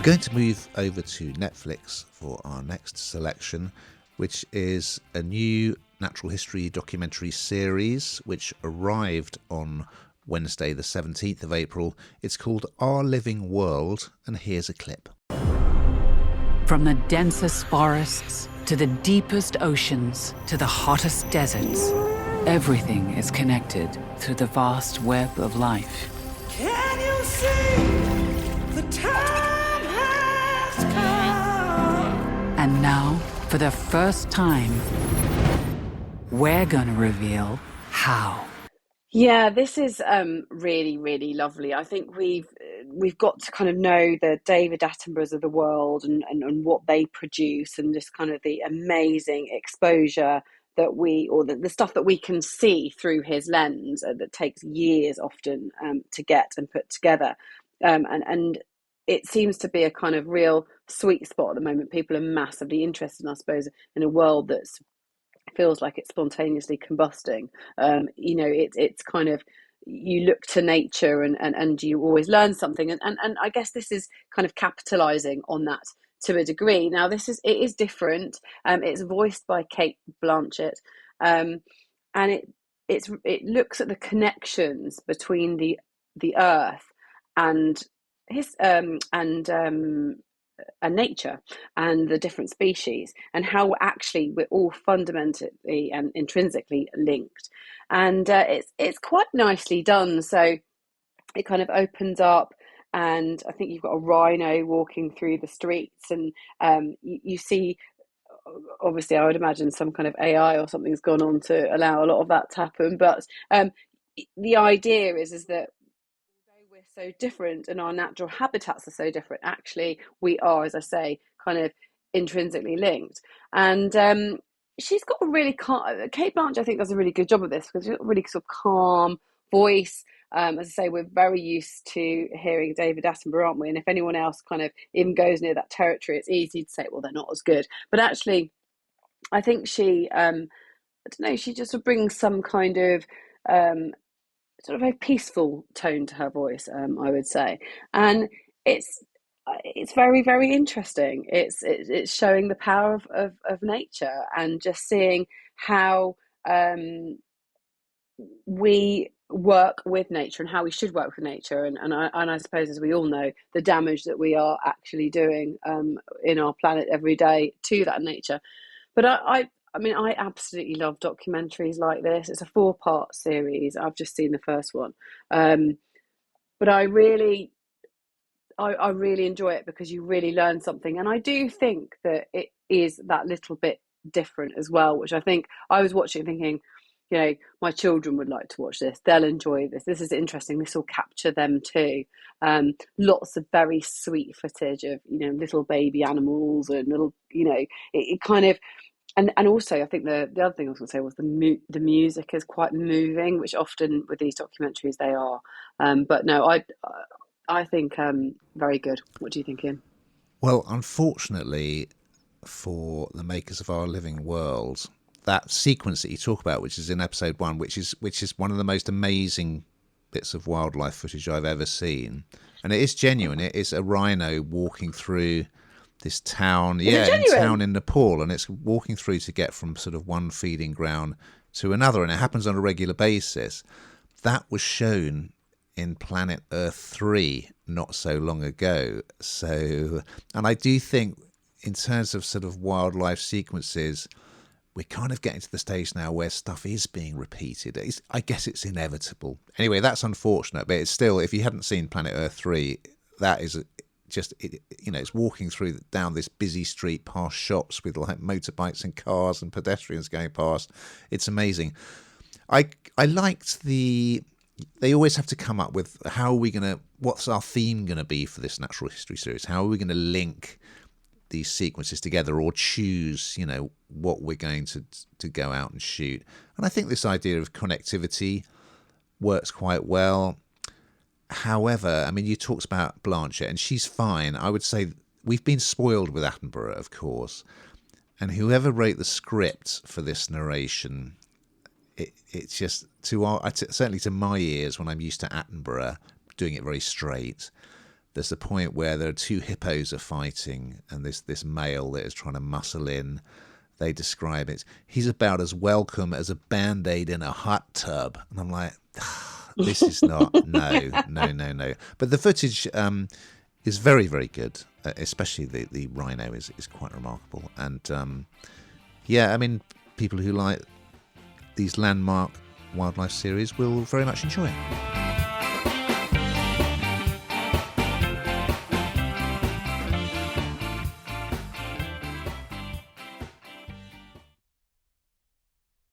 We're going to move over to Netflix for our next selection, which is a new natural history documentary series which arrived on Wednesday the 17th of April. It's called Our Living World, and here's a clip. From the densest forests to the deepest oceans to the hottest deserts, everything is connected through the vast web of life. Can you see the time has come? And now, for the first time, we're gonna reveal how. Yeah, this is really, really lovely. I think we've got to kind of know the David Attenboroughs of the world and what they produce, and just kind of the amazing exposure that the stuff that we can see through his lens that takes years often to get and put together. And it seems to be a kind of real sweet spot at the moment. People are massively interested, I suppose, in a world that's feels like it's spontaneously combusting. It's kind of, you look to nature and you always learn something, and I guess this is kind of capitalizing on that to a degree. Now it is different. It's voiced by Cate Blanchett, and it looks at the connections between the earth and nature and the different species, and how actually we're all fundamentally and intrinsically linked. And it's quite nicely done. So it kind of opens up, and I think you've got a rhino walking through the streets, and you see, obviously I would imagine some kind of AI or something's gone on to allow a lot of that to happen, but the idea is that so different and our natural habitats are so different, actually we are, as I say, kind of intrinsically linked. And she's got a really Cate Blanchett, I think, does a really good job of this, because she's got a really sort of calm voice. As I say, we're very used to hearing David Attenborough, aren't we? And if anyone else kind of even goes near that territory, it's easy to say, well, they're not as good. But actually, I think she I don't know, she just brings some kind of sort of a peaceful tone to her voice, I would say, and it's very, very interesting. It's showing the power of nature, and just seeing how we work with nature and how we should work with nature, and I suppose, as we all know, the damage that we are actually doing in our planet every day to that nature. But I mean, I absolutely love documentaries like this. It's a 4-part series. I've just seen the first one. But I really enjoy it, because you really learn something. And I do think that it is that little bit different as well, which I think I was watching thinking, my children would like to watch this. They'll enjoy this. This is interesting. This will capture them too. Lots of very sweet footage of, little baby animals and little, it kind of, and also I think the other thing I was going to say was the music is quite moving, which often with these documentaries they are. But no, I think very good. What do you think, Ian? Well, unfortunately for the makers of Our Living World, that sequence that you talk about, which is in episode 1, which is one of the most amazing bits of wildlife footage I've ever seen, and it is genuine. It is a rhino walking through this town, town in Nepal, and it's walking through to get from sort of one feeding ground to another, and it happens on a regular basis. That was shown in Planet Earth 3 not so long ago. So, and I do think in terms of sort of wildlife sequences, we're kind of getting to the stage now where stuff is being repeated. I guess it's inevitable. Anyway, that's unfortunate, but it's still, if you hadn't seen Planet Earth 3, that is just, it's walking down this busy street past shops with like motorbikes and cars and pedestrians going past. It's amazing. I liked they always have to come up with, what's our theme going to be for this natural history series? How are we going to link these sequences together, or choose, what we're going to go out and shoot? And I think this idea of connectivity works quite well. However, I mean, you talked about Blanchett, and she's fine. I would say we've been spoiled with Attenborough, of course, and whoever wrote the script for this narration, it's just certainly to my ears, when I'm used to Attenborough doing it very straight, There's a point where there are two hippos are fighting, and this male that is trying to muscle in. They describe it. He's about as welcome as a Band-Aid in a hot tub. And I'm like, this is not, no. But the footage is very, very good, especially the rhino is quite remarkable. And yeah, I mean, people who like these landmark wildlife series will very much enjoy it.